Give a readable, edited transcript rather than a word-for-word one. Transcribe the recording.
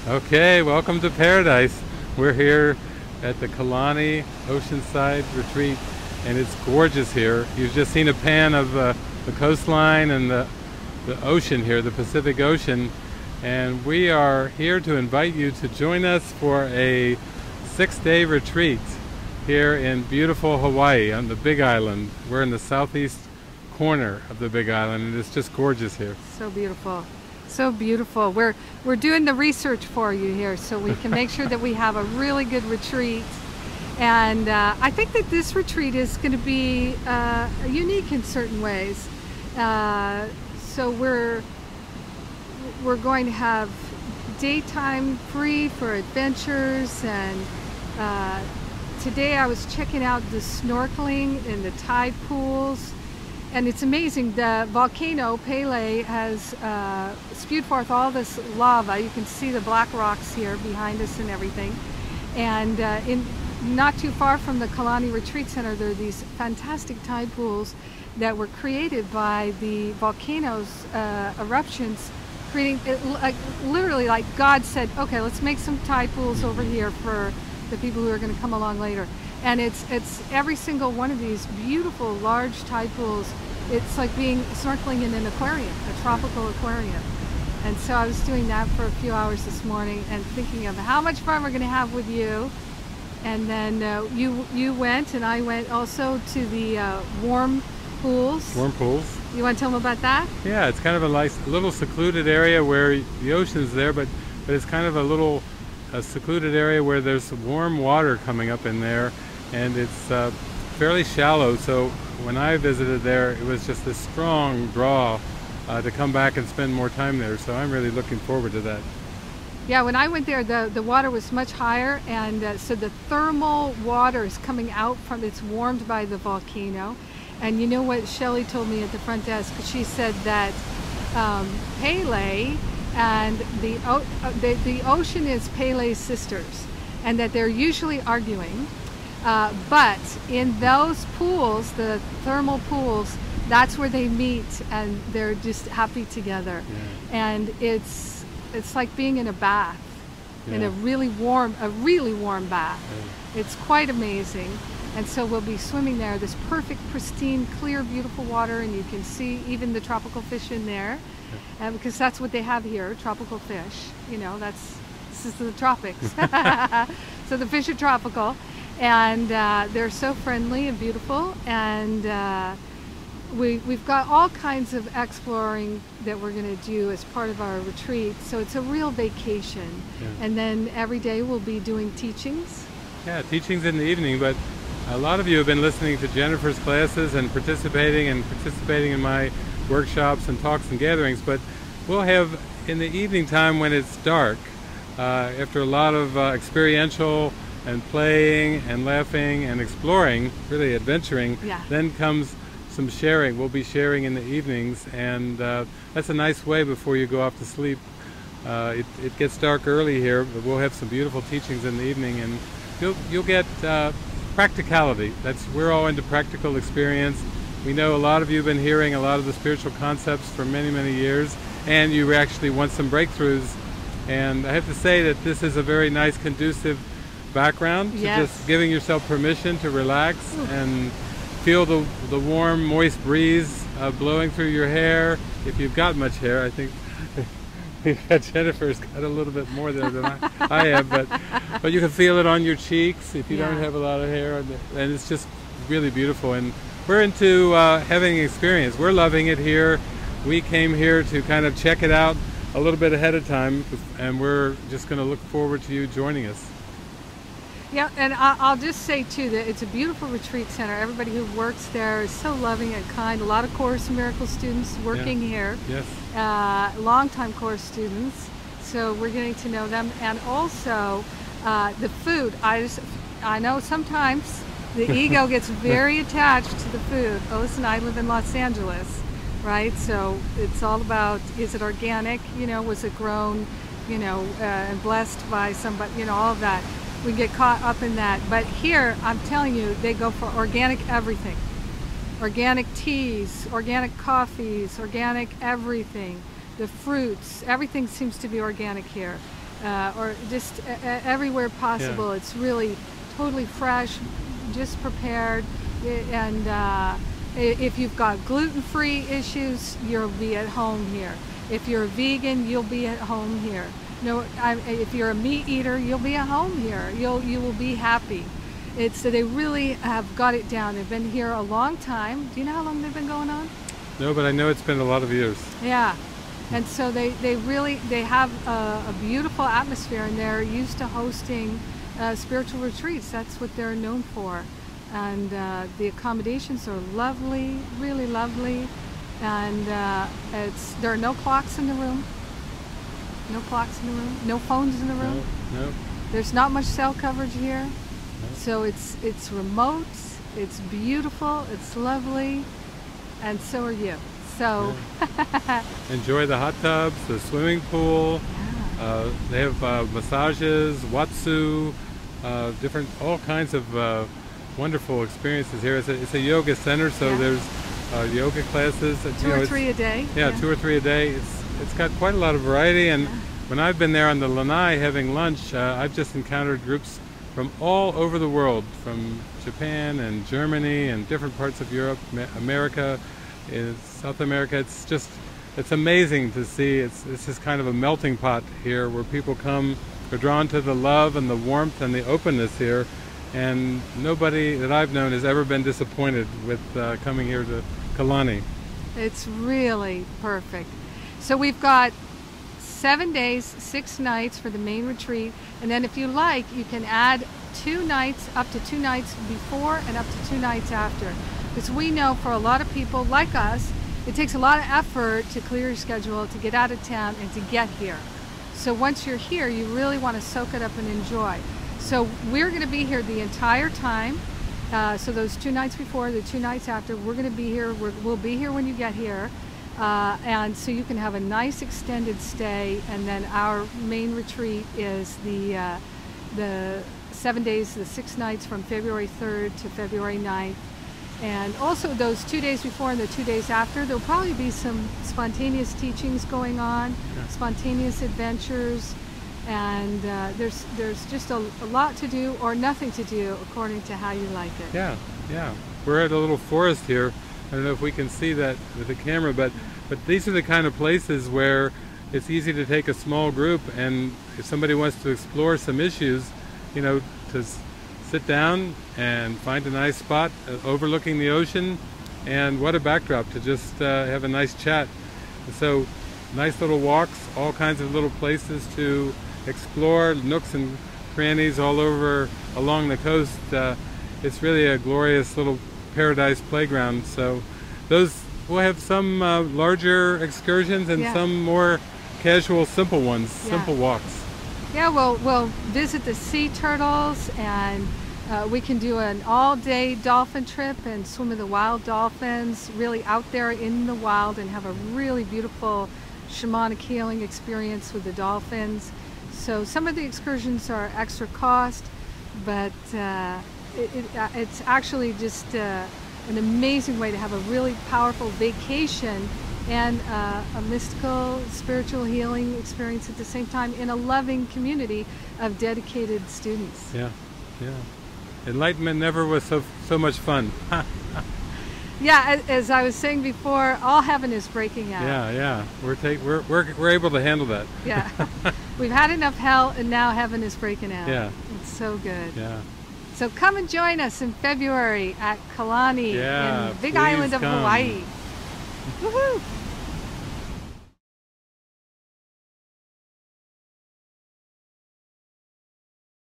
Okay, welcome to paradise. We're here at the Kalani Oceanside Retreat, and it's gorgeous here. You've just seen a pan of the coastline and the ocean here, the Pacific Ocean, and we are here to invite you to join us for a 6-day retreat here in beautiful Hawaii on the Big Island. We're in the southeast corner of the Big Island, and it's just gorgeous here. So beautiful. So beautiful. We're doing the research for you here so we can make sure that we have a really good retreat. And I think that this retreat is going to be unique in certain ways. So we're going to have daytime free for adventures, and today I was checking out the snorkeling in the tide pools. And it's amazing, the volcano, Pele, has spewed forth all this lava. You can see the black rocks here behind us and everything. And not too far from the Kalani Retreat Center, there are these fantastic tide pools that were created by the volcano's eruptions, creating, literally like God said, okay, let's make some tide pools over here for the people who are going to come along later. And it's every single one of these beautiful large tide pools. It's like being snorkeling in an aquarium, a tropical aquarium. And so I was doing that for a few hours this morning and thinking of how much fun we're going to have with you. And then you went, and I went also to the warm pools. Warm pools. You want to tell them about that? Yeah, it's kind of a nice little secluded area where the ocean's there, but it's kind of a secluded area where there's warm water coming up in there. And it's fairly shallow, so when I visited there, it was just a strong draw to come back and spend more time there. So I'm really looking forward to that. Yeah, when I went there, the water was much higher, and so the thermal water is coming out from, it's warmed by the volcano. And you know what Shelley told me at the front desk? She said that Pele and the ocean is Pele's sisters, and that they're usually arguing. But in those pools, the thermal pools, that's where they meet and they're just happy together. Yeah. And it's like being in a bath, yeah, in a really warm bath. Yeah. It's quite amazing. And so we'll be swimming there, this perfect, pristine, clear, beautiful water, and you can see even the tropical fish in there, yeah, because that's what they have here, tropical fish. You know, this is the tropics. So the fish are tropical. And they're so friendly and beautiful, and we've got all kinds of exploring that we're going to do as part of our retreat. So it's a real vacation. Yeah. And then every day we'll be doing teachings. Yeah, teachings in the evening, but a lot of you have been listening to Jennifer's classes and participating in my workshops and talks and gatherings, but we'll have in the evening time when it's dark, after a lot of experiential and playing and laughing and exploring, really adventuring, yeah, then comes some sharing. We'll be sharing in the evenings, and that's a nice way before you go off to sleep. It gets dark early here, but we'll have some beautiful teachings in the evening, and you'll get practicality. We're all into practical experience. We know a lot of you have been hearing a lot of the spiritual concepts for many, many years, and you actually want some breakthroughs. And I have to say that this is a very nice, conducive background, yes, to just giving yourself permission to relax. Ooh. And feel the warm, moist breeze blowing through your hair. If you've got much hair, I think Jennifer's got a little bit more there than I have, but you can feel it on your cheeks if you, yeah, don't have a lot of hair, and it's just really beautiful. And we're into having an experience. We're loving it here. We came here to kind of check it out a little bit ahead of time, and we're just going to look forward to you joining us. Yeah, and I'll just say too that it's a beautiful retreat center. Everybody who works there is so loving and kind. A lot of Course in Miracles students working, yeah, here. Yes. Long-time Course students. So we're getting to know them. And also the food. I know sometimes the ego gets very attached to the food. Oh, listen, I live in Los Angeles, right? So it's all about, is it organic? You know, was it grown, you know, and blessed by somebody, you know, all of that. We get caught up in that. But here, I'm telling you, they go for organic everything. Organic teas, organic coffees, organic everything. The fruits, everything seems to be organic here. or just everywhere possible. Yeah. It's really totally fresh, just prepared. And if you've got gluten-free issues, you'll be at home here. If you're a vegan, you'll be at home here. No, if you're a meat eater, you'll be at home here. You will be happy. They really have got it down. They've been here a long time. Do you know how long they've been going on? No, but I know it's been a lot of years. Yeah, and so they have a beautiful atmosphere, and they're used to hosting spiritual retreats. That's what they're known for. And the accommodations are lovely, really lovely, and there are no clocks in the room. No clocks in the room. No phones in the room. No. There's not much cell coverage here. No. So it's remote, it's beautiful, it's lovely, and so are you. So yeah. Enjoy the hot tubs, the swimming pool. Yeah. They have massages, watsu, all kinds of wonderful experiences here. It's a yoga center, so there's yoga classes. Two or three a day. Yeah, 2 or 3 a day. It's got quite a lot of variety, and when I've been there on the lanai having lunch, I've just encountered groups from all over the world, from Japan and Germany and different parts of Europe, America, South America. It's amazing to see. It's just kind of a melting pot here where people are drawn to the love and the warmth and the openness here, and nobody that I've known has ever been disappointed with coming here to Kalani. It's really perfect. So we've got 7 days, 6 nights for the main retreat, and then if you like, you can add 2 nights, up to 2 nights before and up to 2 nights after. Because we know for a lot of people like us, it takes a lot of effort to clear your schedule, to get out of town, and to get here. So once you're here, you really want to soak it up and enjoy. So we're going to be here the entire time. So those 2 nights before, the 2 nights after, we're going to be here. We'll be here when you get here. And so you can have a nice extended stay, and then our main retreat is the 7 days, the 6 nights from February 3rd to February 9th. And also those 2 days before and the 2 days after, there'll probably be some spontaneous teachings going on, spontaneous adventures, and there's just a lot to do or nothing to do according to how you like it. Yeah. We're at a little forest here. I don't know if we can see that with the camera, but these are the kind of places where it's easy to take a small group, and if somebody wants to explore some issues, to sit down and find a nice spot overlooking the ocean, and what a backdrop to just have a nice chat. And so nice little walks, all kinds of little places to explore, nooks and crannies all over along the coast. It's really a glorious little paradise playground. So we'll have some larger excursions and some more casual, simple ones, simple walks. Yeah, we'll visit the sea turtles, and we can do an all-day dolphin trip and swim with the wild dolphins, really out there in the wild, and have a really beautiful shamanic healing experience with the dolphins. So some of the excursions are extra cost, but it's actually just an amazing way to have a really powerful vacation and a mystical, spiritual healing experience at the same time in a loving community of dedicated students. Yeah. Enlightenment never was so much fun. Yeah, as I was saying before, all heaven is breaking out. Yeah. We're able to handle that. Yeah. We've had enough hell, and now heaven is breaking out. Yeah. It's so good. Yeah. So come and join us in February at Kalani in Big Island of come. Hawaii. Woohoo!